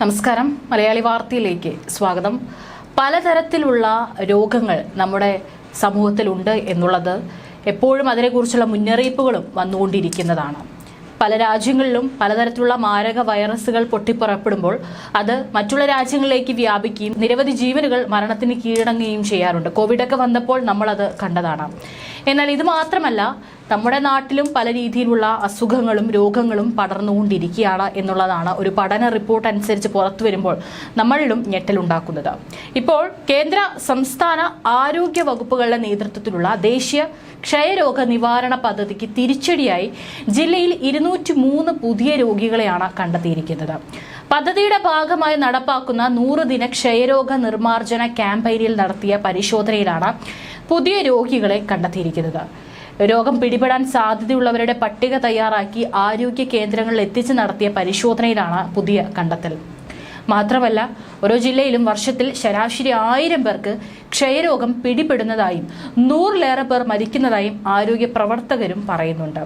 നമസ്കാരം. മലയാളി വാർത്തയിലേക്ക് സ്വാഗതം. പലതരത്തിലുള്ള രോഗങ്ങൾ നമ്മുടെ സമൂഹത്തിലുണ്ട് എന്നുള്ളത് എപ്പോഴും അതിനെക്കുറിച്ചുള്ള മുന്നറിയിപ്പുകളും വന്നുകൊണ്ടിരിക്കുന്നതാണ്. പല രാജ്യങ്ങളിലും പലതരത്തിലുള്ള മാരക വൈറസുകൾ പൊട്ടിപ്പുറപ്പെടുമ്പോൾ അത് മറ്റുള്ള രാജ്യങ്ങളിലേക്ക് വ്യാപിക്കുകയും നിരവധി ജീവനുകൾ മരണത്തിന് കീഴടങ്ങുകയും ചെയ്യാറുണ്ട്. കോവിഡൊക്കെ വന്നപ്പോൾ നമ്മളത് കണ്ടതാണ്. എന്നാൽ ഇത് മാത്രമല്ല, നമ്മുടെ നാട്ടിലും പല രീതിയിലുള്ള അസുഖങ്ങളും രോഗങ്ങളും പടർന്നുകൊണ്ടിരിക്കുകയാണ് എന്നുള്ളതാണ് ഒരു പഠന റിപ്പോർട്ട് അനുസരിച്ച് പുറത്തു വരുമ്പോൾ നമ്മളിലും ഞെട്ടലുണ്ടാക്കുന്നത്. ഇപ്പോൾ കേന്ദ്ര സംസ്ഥാന ആരോഗ്യ വകുപ്പുകളുടെ നേതൃത്വത്തിലുള്ള ദേശീയ ക്ഷയരോഗ നിവാരണ പദ്ധതിക്ക് തിരിച്ചടിയായി ജില്ലയിൽ 203 പുതിയ രോഗികളെയാണ് കണ്ടെത്തിയിരിക്കുന്നത്. പദ്ധതിയുടെ ഭാഗമായി നടപ്പാക്കുന്ന 100 ദിന ക്ഷയരോഗ നിർമ്മാർജ്ജന ക്യാമ്പയിനിൽ നടത്തിയ പരിശോധനയിലാണ് പുതിയ രോഗികളെ കണ്ടെത്തിയിരിക്കുന്നത്. രോഗം പിടിപെടാൻ സാധ്യതയുള്ളവരുടെ പട്ടിക തയ്യാറാക്കി ആരോഗ്യ കേന്ദ്രങ്ങളിൽ എത്തിച്ച് നടത്തിയ പരിശോധനയിലാണ് പുതിയ കണ്ടെത്തൽ. മാത്രമല്ല, ഓരോ ജില്ലയിലും വർഷത്തിൽ ശരാശരി 1000 പേർക്ക് ക്ഷയരോഗം പിടിപെടുന്നതായും 100-ലേറെ പേർ മരിക്കുന്നതായും ആരോഗ്യ പ്രവർത്തകരും പറയുന്നുണ്ട്.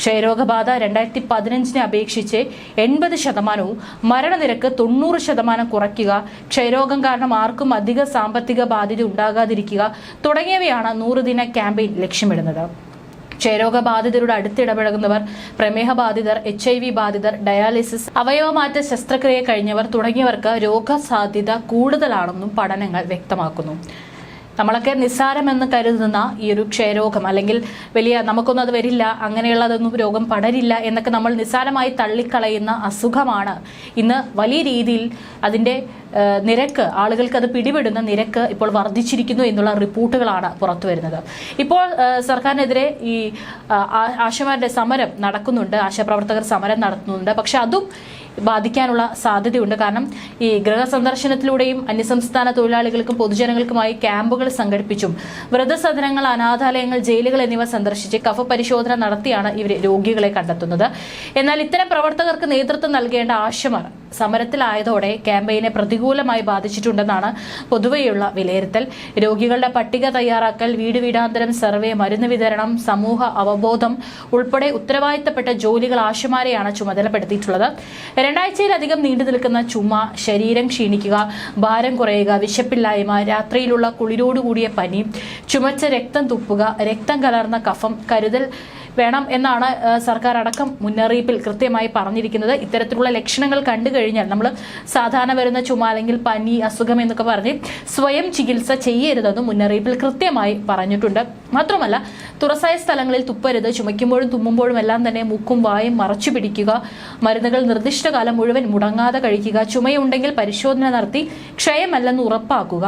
ക്ഷയരോഗബാധ 2015 അപേക്ഷിച്ച് 80%, മരണനിരക്ക് 90% കുറയ്ക്കുക, ക്ഷയരോഗം കാരണം ആർക്കും അധിക സാമ്പത്തിക ബാധ്യത ഉണ്ടാകാതിരിക്കുക തുടങ്ങിയവയാണ് 100 ദിന ക്യാമ്പയിൻ ലക്ഷ്യമിടുന്നത്. ക്ഷയരോഗബാധിതരുടെ അടുത്തിടപഴകുന്നവർ, പ്രമേഹ ബാധിതർ, HIV ബാധിതർ, ഡയാലിസിസ്, അവയവമാറ്റ ശസ്ത്രക്രിയ കഴിഞ്ഞവർ തുടങ്ങിയവർക്ക് രോഗസാധ്യത കൂടുതലാണെന്നും പഠനങ്ങൾ വ്യക്തമാക്കുന്നു. നമ്മളൊക്കെ നിസ്സാരമെന്ന് കരുതുന്ന ഈ ഒരു ക്ഷയരോഗം, അല്ലെങ്കിൽ വലിയ നമുക്കൊന്നും അത് വരില്ല, അങ്ങനെയുള്ളതൊന്നും രോഗം പടരില്ല എന്നൊക്കെ നമ്മൾ നിസ്സാരമായി തള്ളിക്കളയുന്ന അസുഖമാണ് ഇന്ന് വലിയ രീതിയിൽ അതിൻ്റെ നിരക്ക്, ആളുകൾക്ക് അത് പിടിപെടുന്ന നിരക്ക് ഇപ്പോൾ വർദ്ധിച്ചിരിക്കുന്നു എന്നുള്ള റിപ്പോർട്ടുകളാണ് പുറത്തു വരുന്നത്. ഇപ്പോൾ സർക്കാരിനെതിരെ ഈ ആശമാരുടെ സമരം നടക്കുന്നുണ്ട്, ആശാപ്രവർത്തകർ സമരം നടത്തുന്നുണ്ട്. പക്ഷെ അതും ബാധിക്കാനുള്ള സാധ്യതയുണ്ട്. കാരണം ഈ ഗൃഹസന്ദർശനത്തിലൂടെയും അന്യസംസ്ഥാന തൊഴിലാളികൾക്കും പൊതുജനങ്ങൾക്കുമായി ക്യാമ്പുകൾ സംഘടിപ്പിച്ചും വൃദ്ധസദനങ്ങൾ, അനാഥാലയങ്ങൾ, ജയിലുകൾ എന്നിവ സന്ദർശിച്ച് കഫ പരിശോധന നടത്തിയാണ് ഇവർ രോഗികളെ കണ്ടെത്തുന്നത്. എന്നാൽ ഇത്തരം പ്രവർത്തകർക്ക് നേതൃത്വം നൽകേണ്ട ആശമാർ സമരത്തിലായതോടെ ക്യാമ്പയിനെ പ്രതികൂലമായി ബാധിച്ചിട്ടുണ്ടെന്നാണ് പൊതുവെയുള്ള വിലയിരുത്തൽ. രോഗികളുടെ പട്ടിക തയ്യാറാക്കൽ, വീട് വീടാന്തരം സർവേ, മരുന്ന് വിതരണം, സമൂഹ അവബോധം ഉൾപ്പെടെ ഉത്തരവാദിത്തപ്പെട്ട ജോലികൾ ആശമാരെയാണ് ചുമതലപ്പെടുത്തിയിട്ടുള്ളത്. 2 ആഴ്ചയിലധികം നീണ്ടു നിൽക്കുന്ന ചുമ, ശരീരം ക്ഷീണിക്കുക, ഭാരം കുറയുക, വിശപ്പില്ലായ്മ, രാത്രിയിലുള്ള കുളിരോടുകൂടിയ പനി, ചുമച്ച രക്തം തുപ്പുക, രക്തം കലർന്ന കഫം കരുതൽ വേണം എന്നാണ് സർക്കാർ അടക്കം മുന്നറിയിപ്പിൽ കൃത്യമായി പറഞ്ഞിരിക്കുന്നത്. ഇത്തരത്തിലുള്ള ലക്ഷണങ്ങൾ കണ്ടു കഴിഞ്ഞാൽ നമ്മൾ സാധാരണ വരുന്ന ചുമ അല്ലെങ്കിൽ പനി, അസുഖം എന്നൊക്കെ പറഞ്ഞ് സ്വയം ചികിത്സ ചെയ്യരുതെന്നും മുന്നറിയിപ്പിൽ കൃത്യമായി പറഞ്ഞിട്ടുണ്ട്. മാത്രമല്ല, തുറസായ സ്ഥലങ്ങളിൽ തുപ്പരുത്, ചുമയ്ക്കുമ്പോഴും തുമ്മുമ്പോഴും എല്ലാം തന്നെ മൂക്കും വായും മറച്ചു പിടിക്കുക, മരുന്നുകൾ നിർദ്ദിഷ്ട കാലം മുഴുവൻ മുടങ്ങാതെ കഴിക്കുക, ചുമയുണ്ടെങ്കിൽ പരിശോധന നടത്തി ക്ഷയമല്ലെന്ന് ഉറപ്പാക്കുക.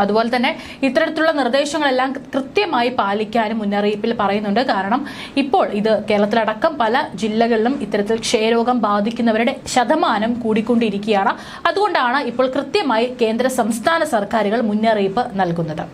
അതുപോലെ തന്നെ ഇത്തരത്തിലുള്ള നിർദ്ദേശങ്ങളെല്ലാം കൃത്യമായി പാലിക്കാനും മുന്നറിയിപ്പിൽ പറയുന്നുണ്ട്. കാരണം ഇപ്പോൾ ഇത് കേരളത്തിലടക്കം പല ജില്ലകളിലും ഇത്തരത്തിൽ ക്ഷയരോഗം ബാധിക്കുന്നവരുടെ ശതമാനം കൂടിക്കൊണ്ടിരിക്കുകയാണ്. അതുകൊണ്ടാണ് ഇപ്പോൾ കൃത്യമായി കേന്ദ്ര സംസ്ഥാന സർക്കാരുകൾ മുന്നറിയിപ്പ് നൽകുന്നത്.